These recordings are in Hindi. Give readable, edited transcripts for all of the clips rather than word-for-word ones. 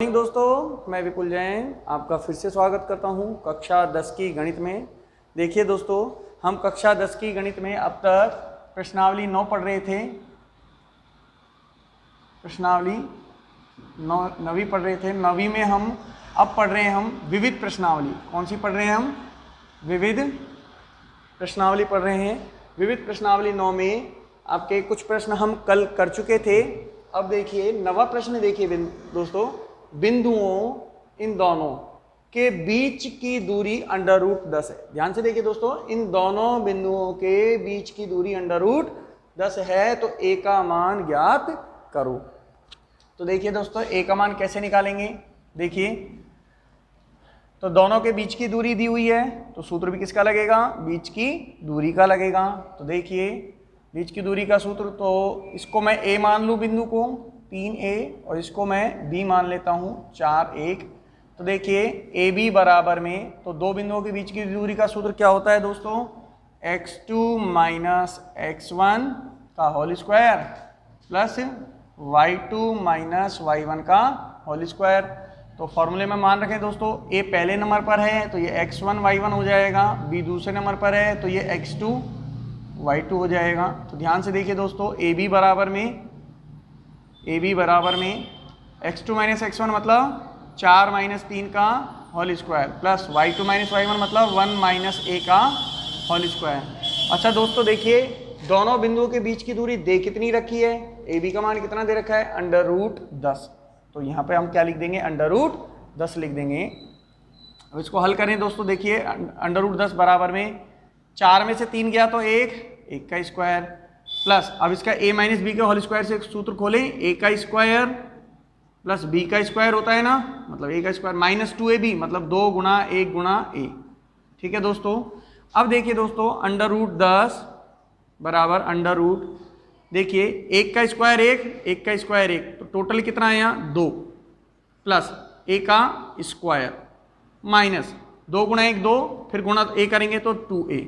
मॉर्निंग दोस्तों, मैं विपुल जैन आपका फिर से स्वागत करता हूं कक्षा 10 की गणित में। देखिए दोस्तों, हम कक्षा 10 की गणित में अब तक प्रश्नावली 9 पढ़ रहे थे। प्रश्नावली 9वीं पढ़ रहे थे। 9वीं में हम अब पढ़ रहे हैं हम विविध प्रश्नावली। कौन सी पढ़ रहे हैं हम? विविध प्रश्नावली पढ़ रहे हैं। विविध प्रश्नावली 9 में आपके कुछ प्रश्न हम कल कर चुके थे। अब देखिए 9वां प्रश्न। देखिए दोस्तों, बिंदुओं इन दोनों के बीच की दूरी अंडर रूट 10 है। ध्यान से देखिए दोस्तों, इन दोनों बिंदुओं के बीच की दूरी अंडर रूट 10 है, तो ए का मान ज्ञात करो। तो देखिए दोस्तों, ए का मान कैसे निकालेंगे? देखिए, तो दोनों के बीच की दूरी दी हुई है, तो सूत्र भी किसका लगेगा? बीच की दूरी का लगेगा। तो देखिए, बीच की दूरी का सूत्र, तो इसको मैं ए मान लूँ बिंदु को 3a, और इसको मैं b मान लेता हूँ 4 तो देखिए ए बी बराबर में, तो दो बिंदुओं के बीच की दूरी का सूत्र क्या होता है दोस्तों? x2 माइनस x1 का whole square plus y2 minus y1 का होल स्क्वायर। तो फॉर्मूले में मान रखें दोस्तों, a पहले नंबर पर है तो ये x1 y1 हो जाएगा, b दूसरे नंबर पर है तो ये x2 y2 हो जाएगा। तो ध्यान से देखिए दोस्तों, ए बी बराबर में x2 माइनस x1 मतलब 4 माइनस 3 का whole square plus y2 minus y1 मतलब 1 माइनस a का होल स्क्वायर। अच्छा दोस्तों, देखिए दोनों बिंदुओं के बीच की दूरी दे कितनी रखी है? ए बी का मान कितना दे रखा है? Under root 10। तो यहाँ पे हम क्या लिख देंगे? अंडर रूट 10 लिख देंगे। अब इसको हल करें दोस्तों। देखिए अंडर रूट 10 बराबर में 4 में से 3 गया तो 1 का स्क्वायर प्लस, अब इसका a माइनस बी के होल स्क्वायर से सूत्र खोलें, a का स्क्वायर प्लस b का स्क्वायर होता है ना, मतलब a का स्क्वायर माइनस 2ab मतलब 2 गुणा 1 गुणा a। ठीक है दोस्तों। अब देखिए दोस्तों, अंडर रूट 10 बराबर अंडर रूट, देखिए 1 का स्क्वायर 1 का स्क्वायर 1, तो टोटल कितना आया? 2 प्लस a का स्क्वायर माइनस 2 गुणा 1 2, फिर गुणा a करेंगे तो 2a।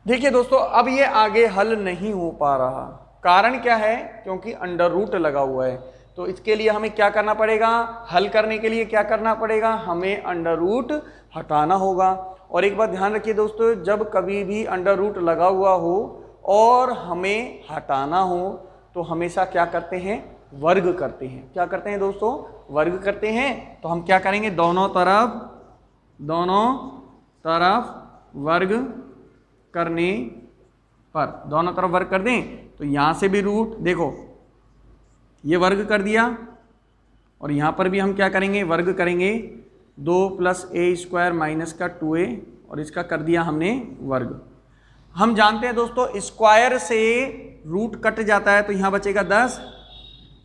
देखिए दोस्तों, अब ये आगे हल नहीं हो पा रहा। कारण क्या है? क्योंकि अंडर रूट लगा हुआ है। तो इसके लिए हमें क्या करना पड़ेगा? हल करने के लिए क्या करना पड़ेगा? हमें अंडर रूट हटाना होगा। और एक बात ध्यान रखिए दोस्तों, जब कभी भी अंडर रूट लगा हुआ हो और हमें हटाना हो तो हमेशा क्या करते हैं? वर्ग करते हैं। क्या करते हैं दोस्तों? वर्ग करते हैं। तो हम क्या करेंगे? दोनों तरफ वर्ग करने पर, दोनों तरफ वर्ग कर दें तो यहां से भी रूट, देखो ये वर्ग कर दिया, और यहां पर भी हम क्या करेंगे? वर्ग करेंगे। 2 प्लस a स्क्वायर माइनस का 2a, और इसका कर दिया हमने वर्ग। हम जानते हैं दोस्तों, स्क्वायर से रूट कट जाता है तो यहां बचेगा 10,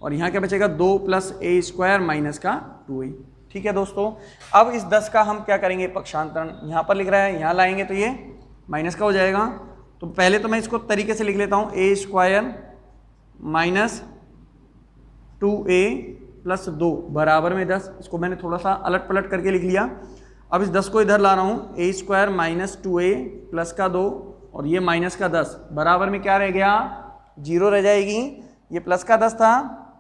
और यहां क्या बचेगा? 2 प्लस a स्क्वायर माइनस का 2a। ठीक है दोस्तों। अब इस 10 का हम क्या करेंगे? पक्षांतरण यहां पर लिख रहा है, यहां लाएंगे तो ये माइनस का हो जाएगा। तो पहले तो मैं इसको तरीके से लिख लेता हूं, a square minus 2a plus 2 बराबर में 10। इसको मैंने थोड़ा सा अलट पलट करके लिख लिया। अब इस 10 को इधर ला रहा हूं, a square minus 2a plus का 2, और ये माइनस का 10 बराबर में क्या रह गया? 0 रह जाएगी। ये प्लस का 10 था,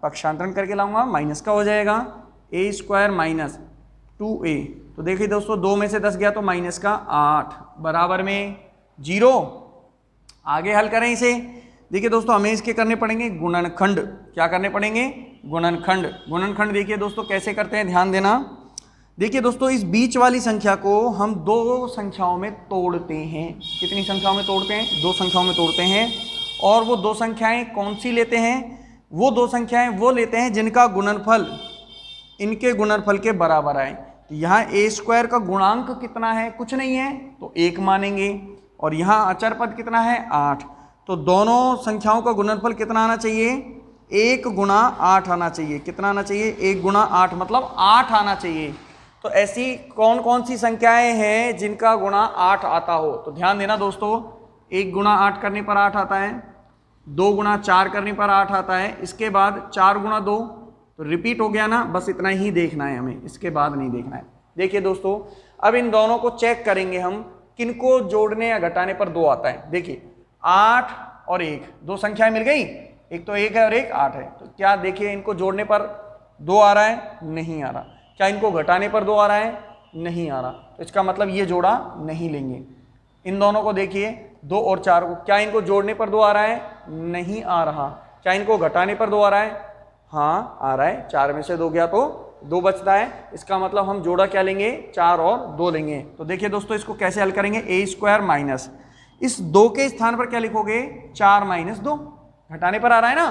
पक्षांतरण करके लाऊंगा, माइनस का हो जाएगा। a स्क्वायर माइनस 2a, तो देखिए दोस्तों 2 में से 10 गया तो माइनस का 8 बराबर में 0। आगे हल करें इसे। देखिए दोस्तों, हमें इसके करने पड़ेंगे गुणनखंड। क्या करने पड़ेंगे? गुणनखंड देखिए दोस्तों कैसे करते हैं, ध्यान देना। देखिए दोस्तों, इस बीच वाली संख्या को हम 2 संख्याओं में तोड़ते हैं। कितनी संख्याओं में तोड़ते हैं? 2 संख्याओं में तोड़ते हैं। और वो 2 संख्याएं कौन सी लेते हैं? वो 2 संख्याएं वो लेते हैं जिनका गुणनफल इनके गुणनफल के बराबर आए। तो यहाँ a स्क्वायर का गुणांक कितना है? कुछ नहीं है, तो 1 मानेंगे। और यहाँ अचर पद कितना है? 8। तो दोनों संख्याओं का गुणनफल कितना आना चाहिए? 1 गुणा 8 आना चाहिए। कितना आना चाहिए? 1 गुणा 8 मतलब 8 आना चाहिए। तो ऐसी कौन कौन सी संख्याएं हैं जिनका गुणा 8 आता हो? तो ध्यान देना दोस्तों, 1 गुणा 8 करने पर 8 आता है, 2 गुणा 4 करने पर 8 आता है, इसके बाद 4 गुणा 2, तो रिपीट हो गया ना, बस इतना ही देखना है हमें, इसके बाद नहीं देखना है। देखिए दोस्तों, अब इन दोनों को चेक करेंगे हम, किनको जोड़ने या घटाने पर 2 आता है। देखिए 8 और 1, 2 संख्याएं मिल गई, एक तो 1 है और एक 8 है। तो क्या देखिए, इनको जोड़ने पर 2 आ रहा है, नहीं आ रहा। क्या इनको घटाने पर 2 आ रहा है, नहीं आ रहा। तो इसका मतलब ये जोड़ा नहीं लेंगे। इन दोनों को देखिए 2 और 4 को, क्या इनको जोड़ने पर 2 आ रहा है, नहीं आ रहा। क्या इनको घटाने पर 2 आ रहा है, हाँ आ रहा है। 4 में से 2 गया तो 2 बचता है। इसका मतलब हम जोड़ा क्या लेंगे, 4 और 2 लेंगे। तो देखिए दोस्तों इसको कैसे हल करेंगे, ए स्क्वायर माइनस इस 2 के स्थान पर क्या लिखोगे, 4 माइनस 2, घटाने पर आ रहा है ना,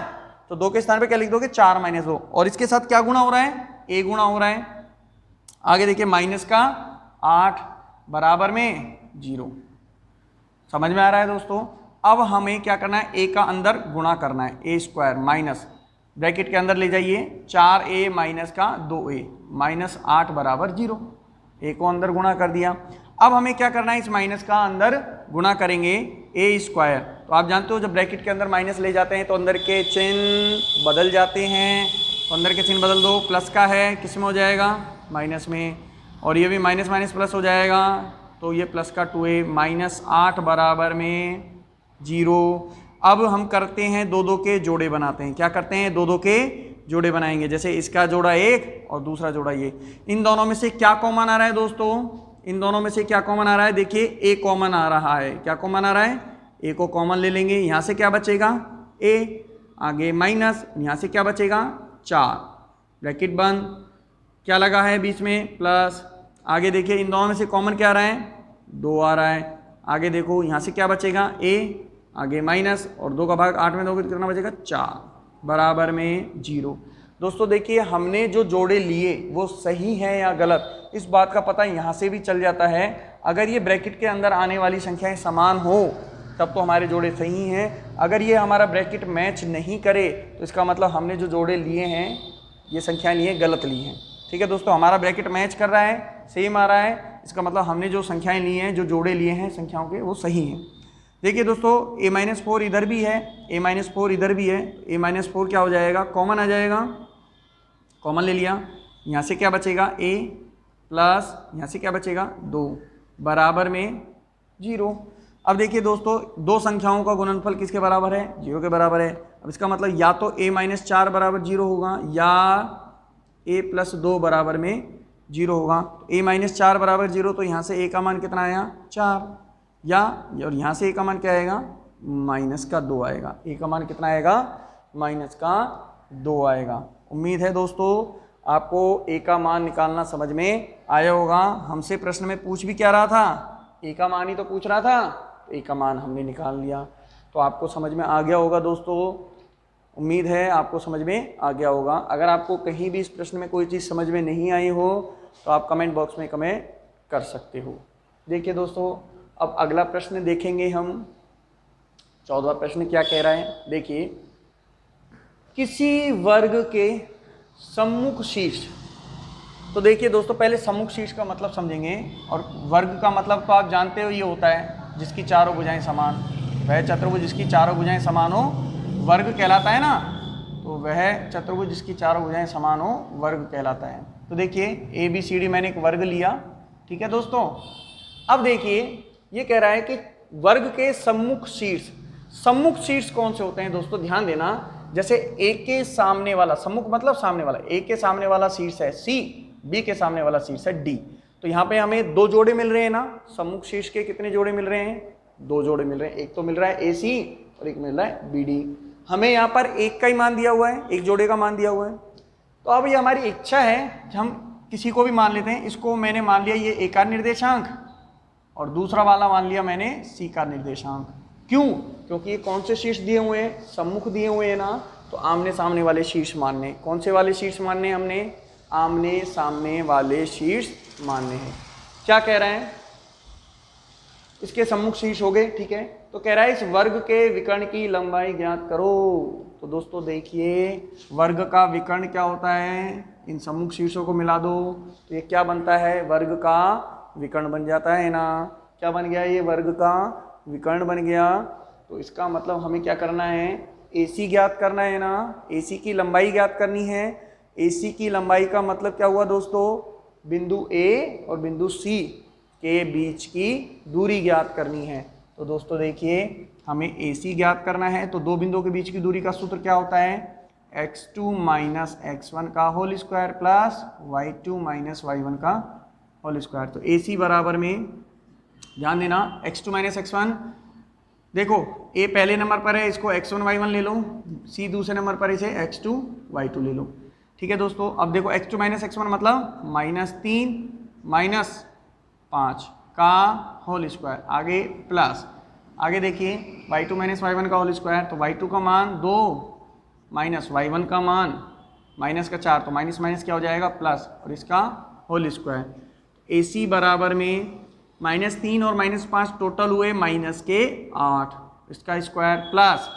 तो 2 के स्थान पर क्या लिख दोगे, 4 माइनस 2, और इसके साथ क्या गुणा हो रहा है, ए गुणा हो रहा है। आगे देखिए माइनस का 8 बराबर में 0। समझ में आ रहा है दोस्तों। अब हमें क्या करना है, ए का अंदर गुणा करना है, ए स्क्वायर माइनस ब्रैकेट के अंदर ले जाइए 4a माइनस का 2a माइनस 8 बराबर 0। ए को अंदर गुणा कर दिया। अब हमें क्या करना है, इस माइनस का अंदर गुणा करेंगे ए स्क्वायर। तो आप जानते हो जब ब्रैकेट के अंदर माइनस ले जाते हैं तो अंदर के चिन्ह बदल जाते हैं। तो अंदर के चिन्ह बदल दो, प्लस का है किस में हो जाएगा, माइनस में, और ये भी माइनस माइनस प्लस हो जाएगा, तो ये प्लस का 2a माइनस 8 बराबर में 0। अब हम करते हैं 2 के जोड़े बनाते हैं। क्या करते हैं, 2 के जोड़े बनाएंगे। जैसे इसका जोड़ा 1 और दूसरा जोड़ा ये। इन दोनों में से क्या कॉमन आ रहा है दोस्तों, इन दोनों में से क्या कॉमन आ रहा है, देखिए ए कॉमन आ रहा है। क्या कॉमन आ रहा है, ए को कॉमन ले लेंगे। यहाँ से क्या बचेगा, ए, आगे माइनस, यहाँ से क्या बचेगा 4, ब्रैकेट बंद, क्या लगा है बीच में प्लस। आगे देखिए इन दोनों में से कॉमन क्या आ रहा है, 2 आ रहा है। आगे देखो यहाँ से क्या बचेगा, ए, आगे माइनस, और 2 का भाग 8 में दोगे तो कितना बचेगा, 4 बराबर में 0। दोस्तों देखिए हमने जो जोड़े लिए वो सही है या गलत, इस बात का पता यहाँ से भी चल जाता है। अगर ये ब्रैकेट के अंदर आने वाली संख्याएं समान हो तब तो हमारे जोड़े सही हैं। अगर ये हमारा ब्रैकेट मैच नहीं करे तो इसका मतलब हमने जो जोड़े लिए हैं, ये संख्याएं लिए गलत ली हैं। ठीक है दोस्तों, हमारा ब्रैकेट मैच कर रहा है, सेम आ रहा है, इसका मतलब हमने जो संख्याएं ली हैं, जो जोड़े लिए हैं संख्याओं के, वो सही हैं। देखिए दोस्तों a-4 इधर भी है, a-4 इधर भी है। a-4 क्या हो जाएगा, कॉमन आ जाएगा, कॉमन ले लिया। यहाँ से क्या बचेगा, a प्लस यहाँ से क्या बचेगा 2 बराबर में 0। अब देखिए दोस्तों 2 संख्याओं का गुणनफल किसके बराबर है, 0 के बराबर है। अब इसका मतलब या तो a-4 बराबर 0 होगा या a + 2 बराबर में 0 होगा। a-4 बराबर 0, तो यहाँ से a का मान कितना आया 4, या और यहाँ से a का मान क्या आएगा, -2 आएगा। a का मान कितना आएगा, -2 आएगा। उम्मीद है दोस्तों आपको a का मान निकालना समझ में आया होगा। हमसे प्रश्न में पूछ भी क्या रहा था, a का मान ही तो पूछ रहा था, तो a का मान हमने निकाल लिया। तो आपको समझ में आ गया होगा दोस्तों, उम्मीद है आपको समझ में आ गया होगा। अगर आपको कहीं भी इस प्रश्न में कोई चीज़ समझ में नहीं आई हो तो आप कमेंट बॉक्स में कमेंट कर सकते हो। देखिए दोस्तों अब अगला प्रश्न देखेंगे हम। 14वां प्रश्न क्या कह रहा है, देखिए किसी वर्ग के सम्मुख शीर्ष। तो देखिए दोस्तों पहले सम्मुख शीर्ष का मतलब समझेंगे, और वर्ग का मतलब तो आप जानते हो ये होता है जिसकी चारों भुजाएं समान। वह चतुर्भुज जिसकी चारों भुजाएं समान हो वर्ग कहलाता है ना, तो वह चतुर्भुज जिसकी चारों भुजाएं समान हो वर्ग कहलाता है। तो देखिए ABCD मैंने एक वर्ग लिया, ठीक है दोस्तों। अब देखिए ये कह रहा है कि वर्ग के सम्मुख शीर्ष। सम्मुख शीर्ष कौन से होते हैं दोस्तों, ध्यान देना। जैसे A के सामने वाला, सम्मुख मतलब सामने वाला, A के सामने वाला शीर्ष है C, B के सामने वाला शीर्ष है D। तो यहाँ पे हमें 2 जोड़े मिल रहे हैं ना, सम्मुख शीर्ष के कितने जोड़े मिल रहे हैं, 2 जोड़े मिल रहे हैं। एक तो मिल रहा है AC और एक मिल रहा है BD। हमें यहाँ पर एक का ही मान दिया हुआ है, एक जोड़े का मान दिया हुआ है। तो अब ये हमारी इच्छा है कि हम किसी को भी मान लेते हैं। इसको मैंने मान लिया ये A का निर्देशांक, और दूसरा वाला मान लिया मैंने C का निर्देशांक। क्यों, क्योंकि ये कौन से शीर्ष दिए हुए हैं, सम्मुख दिए हुए हैं ना, तो आमने सामने वाले शीर्ष मानने। कौन से वाले शीर्ष मानने हमने, आमने सामने वाले शीर्ष मानने हैं। क्या कह रहे हैं, इसके सम्मुख शीर्ष हो गए, ठीक है। तो कह रहा है इस वर्ग के विकर्ण की लंबाई ज्ञात करो। तो दोस्तों देखिए वर्ग का विकर्ण क्या होता है, इन सम्मुख शीर्षों को मिला दो तो ये क्या बनता है, वर्ग का विकर्ण बन जाता है ना। क्या बन गया, ये वर्ग का विकर्ण बन गया। तो इसका मतलब हमें क्या करना है, AC ज्ञात करना है ना, AC की लंबाई ज्ञात करनी है। AC की लंबाई का मतलब क्या हुआ दोस्तों, बिंदु A और बिंदु C के बीच की दूरी ज्ञात करनी है। तो दोस्तों देखिए हमें AC ज्ञात करना है, तो 2 बिंदुओं के बीच की दूरी का सूत्र क्या होता है, x2 माइनस x1 का whole square plus y2 minus y1 का होल स्क्वायर। तो AC बराबर में ध्यान देना x2 माइनस x1, देखो A पहले नंबर पर है, इसको x1 y1 ले लो, C दूसरे नंबर पर इसे x2 y2 ले लो। ठीक है दोस्तों, अब देखो x2 माइनस x1 मतलब -3 माइनस 5 का होल स्क्वायर, आगे प्लस, आगे देखिए y2 माइनस y1 का होल स्क्वायर, तो y2 का मान 2 माइनस y1 का मान माइनस का 4, तो माइनस माइनस क्या हो जाएगा प्लस, और इसका होल स्क्वायर। AC बराबर में -3 और -5 टोटल हुए -8, इसका स्क्वायर प्लस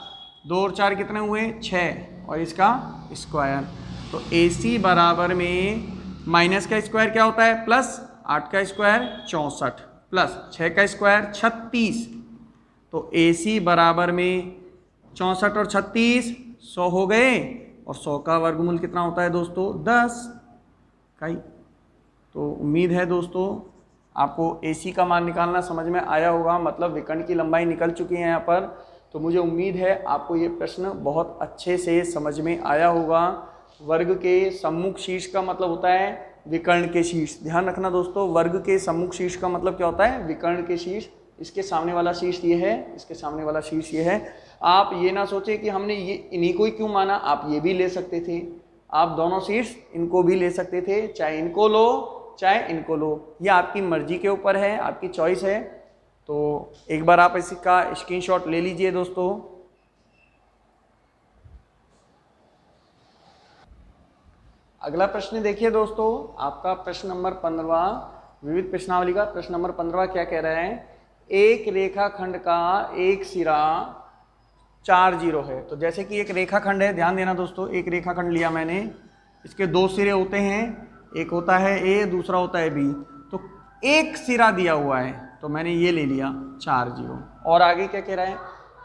2 और 4 कितने हुए 6, और इसका स्क्वायर। तो AC बराबर में माइनस का स्क्वायर क्या होता है प्लस 8 का स्क्वायर 64 प्लस 6 का स्क्वायर 36। तो AC बराबर में 64 और 36 100 हो गए, और 100 का वर्गमूल कितना होता है दोस्तों 10 का ही। तो उम्मीद है दोस्तों आपको AC का मान निकालना समझ में आया होगा, मतलब विकर्ण की लंबाई निकल चुकी है यहाँ पर। तो मुझे उम्मीद है आपको ये प्रश्न बहुत अच्छे से समझ में आया होगा। वर्ग के सम्मुख शीर्ष का मतलब होता है विकर्ण के शीर्ष, ध्यान रखना दोस्तों, वर्ग के सम्मुख शीर्ष का मतलब क्या होता है विकर्ण के शीर्ष। इसके सामने वाला शीर्ष ये है, इसके सामने वाला शीर्ष ये है। आप ये ना सोचे कि हमने ये इन्हीं को ही क्यों माना, आप ये भी ले सकते थे, आप दोनों शीर्ष इनको भी ले सकते थे, चाहे इनको लो चाहे इनको लो, ये आपकी मर्जी के ऊपर है, आपकी चॉइस है। तो एक बार आप इसका स्क्रीनशॉट ले लीजिए दोस्तों। अगला प्रश्न देखिए दोस्तों, आपका प्रश्न नंबर 15 विविध प्रश्नावली का प्रश्न नंबर 15 क्या कह रहा है, एक रेखाखंड का एक सिरा 4 0 है। तो जैसे कि एक रेखाखंड है, ध्यान देना दोस्तों, एक रेखाखंड लिया मैंने, इसके 2 सिरे होते हैं, एक होता है A, दूसरा होता है B। तो एक सिरा दिया हुआ है, तो मैंने ये ले लिया 4 0, और आगे क्या कह रहा है,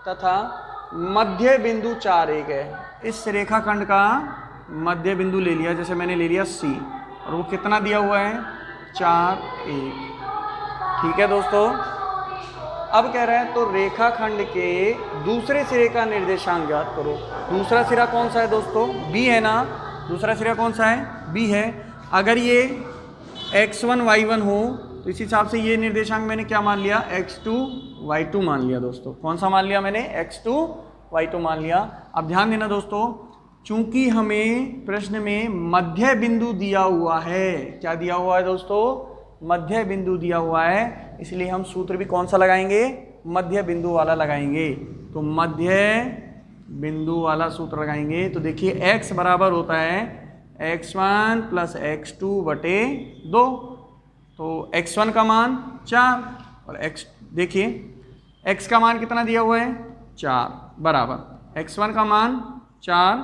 तथा मध्य बिंदु 4 1 है। इस रेखाखंड का मध्य बिंदु ले लिया, जैसे मैंने ले लिया C, और वो कितना दिया हुआ है 4 1। ठीक है दोस्तों, अब कह रहा है तो रेखाखंड के दूसरे सिरे का निर्देशांक ज्ञात करो। दूसरा सिरा कौन सा है दोस्तों, B है ना, दूसरा सिरा कौन सा है B है। अगर ये x1 y1 हो तो इस हिसाब से ये निर्देशांक मैंने क्या मान लिया x2 y2 मान लिया दोस्तों। कौन सा मान लिया मैंने, x2 y2 मान लिया। अब ध्यान देना दोस्तों, चूंकि हमें प्रश्न में मध्य बिंदु दिया हुआ है, क्या दिया हुआ है दोस्तों, मध्य बिंदु दिया हुआ है, इसलिए हम सूत्र भी कौन सा लगाएंगे, मध्य बिंदु वाला लगाएंगे। तो मध्य बिंदु वाला सूत्र लगाएंगे। तो देखिए x बराबर होता है x1 प्लस x2 बटे 2। तो x1 का मान 4, और x देखिए x का मान कितना दिया हुआ है 4, बराबर x1 का मान 4,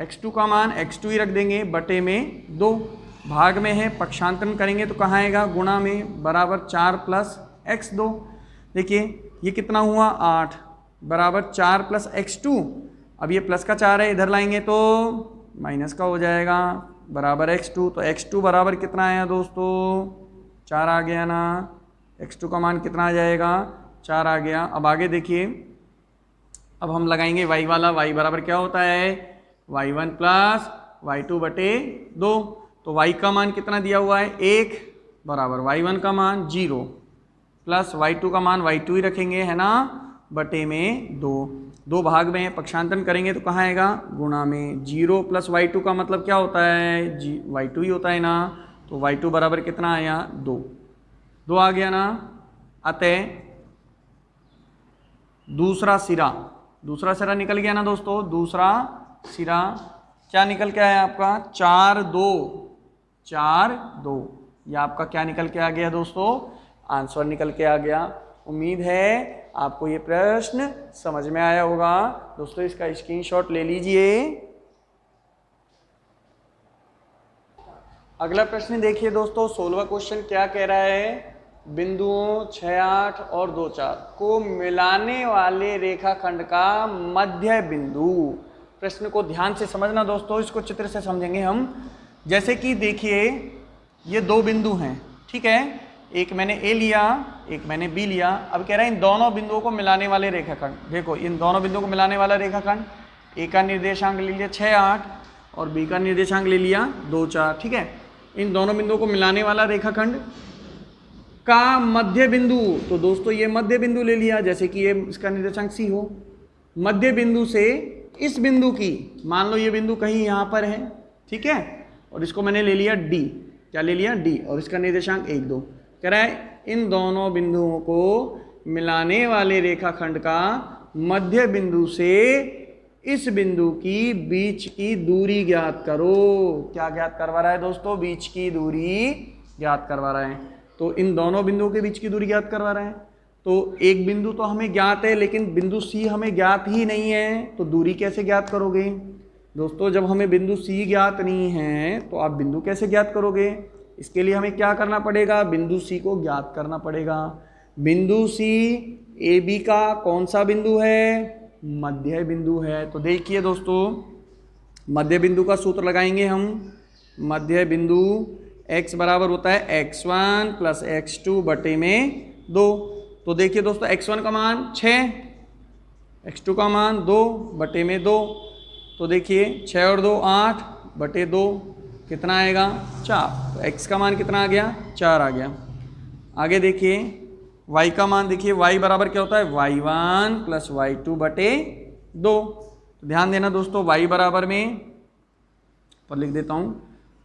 x2 का मान x2 ही रख देंगे, बटे में 2, भाग में है, पक्षांतरण करेंगे तो कहाँ आएगा, गुणा में, बराबर 4 प्लस x2। देखिए ये कितना हुआ 8, बराबर 4 प्लस x2। अब ये प्लस का 4 है, इधर लाएंगे तो माइनस का हो जाएगा, बराबर x2। तो x2 बराबर कितना आया दोस्तों 4 आ गया ना, x2 का मान कितना आ जाएगा 4 आ गया। अब आगे देखिए, अब हम लगाएंगे y वाला, y बराबर क्या होता है y1 प्लस y2 बटे 2। तो y का मान कितना दिया हुआ है 1, बराबर y1 का मान 0 प्लस y2 का मान y2 ही रखेंगे है ना, बटे में 2, 2 भाग में है, पक्षांतरण करेंगे तो कहाँ आएगा, गुणा में। 0 प्लस y2 का मतलब क्या होता है y2 ही होता है ना, तो y2 बराबर कितना आया 2, 2 आ गया ना। अतः दूसरा सिरा निकल गया ना दोस्तों, दूसरा सिरा क्या निकल के आया आपका 4 2, ये आपका क्या निकल के आ गया दोस्तों, आंसर निकल के आ गया। उम्मीद है आपको ये प्रश्न समझ में आया होगा दोस्तों, इसका स्क्रीनशॉट ले लीजिए। अगला प्रश्न देखिए दोस्तों, 16वां क्वेश्चन क्या कह रहा है, बिंदुओं 6 8 और 2 4 को मिलाने वाले रेखाखंड का मध्य बिंदु। प्रश्न को ध्यान से समझना दोस्तों, इसको चित्र से समझेंगे हम। जैसे कि देखिए ये 2 बिंदु हैं, ठीक है, एक मैंने A लिया, एक मैंने B लिया। अब कह रहा है इन दोनों बिंदुओं को मिलाने वाले रेखाखंड, देखो इन दोनों बिंदुओं को मिलाने वाला रेखाखंड ए का निर्देशांक ले लिया 6, 8 और बी का निर्देशांक ले लिया 2, 4। ठीक है, इन दोनों बिंदुओं को मिलाने वाला रेखाखंड का मध्य बिंदु, तो दोस्तों ये मध्य बिंदु ले लिया, जैसे कि ये इसका निर्देशांक सी हो। मध्य बिंदु से इस बिंदु की, मान लो ये बिंदु कहीं यहाँ पर है, ठीक है, और इसको मैंने ले लिया डी, क्या ले लिया डी, और इसका निर्देशांक 1, 2। कह रहा है इन दोनों बिंदुओं को मिलाने वाले रेखाखंड का मध्य बिंदु से इस बिंदु की बीच की दूरी ज्ञात करो। क्या ज्ञात करवा रहा है दोस्तों? बीच की दूरी ज्ञात करवा रहा है। तो इन दोनों बिंदुओं के बीच की दूरी ज्ञात करवा रहा है। तो एक बिंदु तो हमें ज्ञात है, लेकिन बिंदु सी हमें ज्ञात ही नहीं है, तो दूरी कैसे ज्ञात करोगे दोस्तों? जब हमें बिंदु सी ज्ञात नहीं है तो आप बिंदु कैसे ज्ञात करोगे? इसके लिए हमें क्या करना पड़ेगा? बिंदु सी को ज्ञात करना पड़ेगा। बिंदु सी ए बी का कौन सा बिंदु है? मध्य बिंदु है। तो देखिए दोस्तों, मध्य बिंदु का सूत्र लगाएंगे हम। मध्य बिंदु x बराबर होता है x1 प्लस x2 बटे में 2। तो देखिए दोस्तों, x1 का मान 6, x2 का मान 2 बटे में 2। तो देखिए 6 और 2 8 बटे 2 कितना आएगा? 4। तो x का मान कितना आ गया? 4 आ गया। आगे देखिए y का मान, देखिए y बराबर क्या होता है? y1 प्लस y2 बटे 2। तो ध्यान देना दोस्तों, y बराबर में, पर लिख देता हूँ,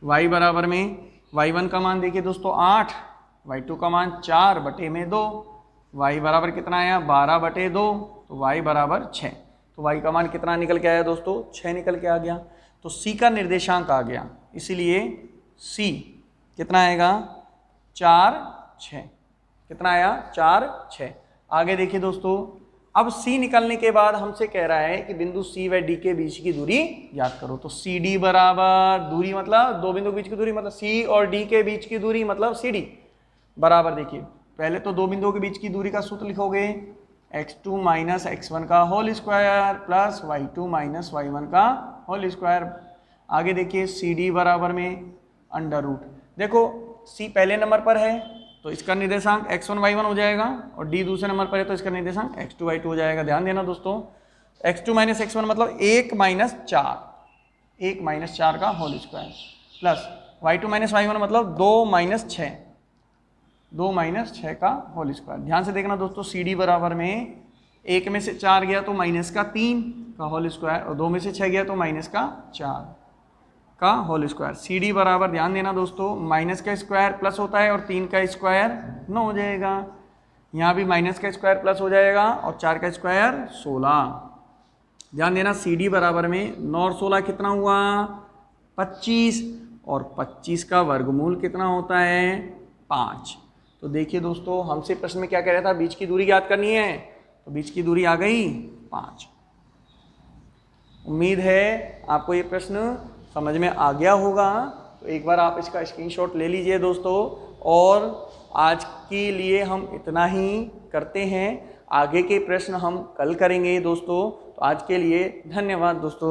y बराबर में y1 का मान देखिए दोस्तों 8, y2 का मान 4 बटे में 2, y बराबर कितना आया? 12 बटे 2, तो y बराबर 6। तो y का मान कितना निकल के आया दोस्तों? 6 निकल के आ गया। तो c का निर्देशांक आ गया, इसीलिए c कितना आएगा? 4, 6। कितना आया? 4, 6। आगे देखिए दोस्तों, अब c निकलने के बाद हमसे कह रहा है कि बिंदु c व d के बीच की दूरी याद करो। तो सी डी बराबर, दूरी मतलब दो बिंदु के बीच की दूरी, मतलब c और d के बीच की दूरी मतलब सी डी बराबर, देखिए पहले तो दो बिंदुओं के बीच की दूरी का सूत्र लिखोगे, x2 माइनस x1 का whole square plus y2 minus y1 का होल स्क्वायर। आगे देखिए सी डी बराबर में अंडर रूट, देखो c पहले नंबर पर है तो इसका निर्देशांक x1 y1 हो जाएगा, और d दूसरे नंबर पर है तो इसका निर्देशांक x2 y2 हो जाएगा। ध्यान देना दोस्तों, x2 माइनस x1 मतलब 1 माइनस 4, 1 माइनस 4 का whole square, plus y2 minus y1 मतलब 2 माइनस 6, 2 माइनस 6 का होल स्क्वायर। ध्यान से देखना दोस्तों, सी डी बराबर में 1 में से 4 गया तो माइनस का 3 का होल स्क्वायर, और 2 में से 6 गया तो माइनस का 4 का होल स्क्वायर। सी डी बराबर, ध्यान देना दोस्तों, माइनस का स्क्वायर प्लस होता है और 3 का स्क्वायर 9 हो जाएगा। यहाँ भी माइनस का स्क्वायर प्लस हो जाएगा और 4 का स्क्वायर 16। ध्यान देना, सी डी बराबर में 9 और 16 कितना हुआ? 25, और 25 का वर्गमूल कितना होता है? 5। तो देखिए दोस्तों, हमसे प्रश्न में क्या कह रहा था? बीच की दूरी याद करनी है, तो बीच की दूरी आ गई 5। उम्मीद है आपको ये प्रश्न समझ में आ गया होगा। तो एक बार आप इसका स्क्रीनशॉट ले लीजिए दोस्तों, और आज के लिए हम इतना ही करते हैं। आगे के प्रश्न हम कल करेंगे दोस्तों। तो आज के लिए धन्यवाद दोस्तों।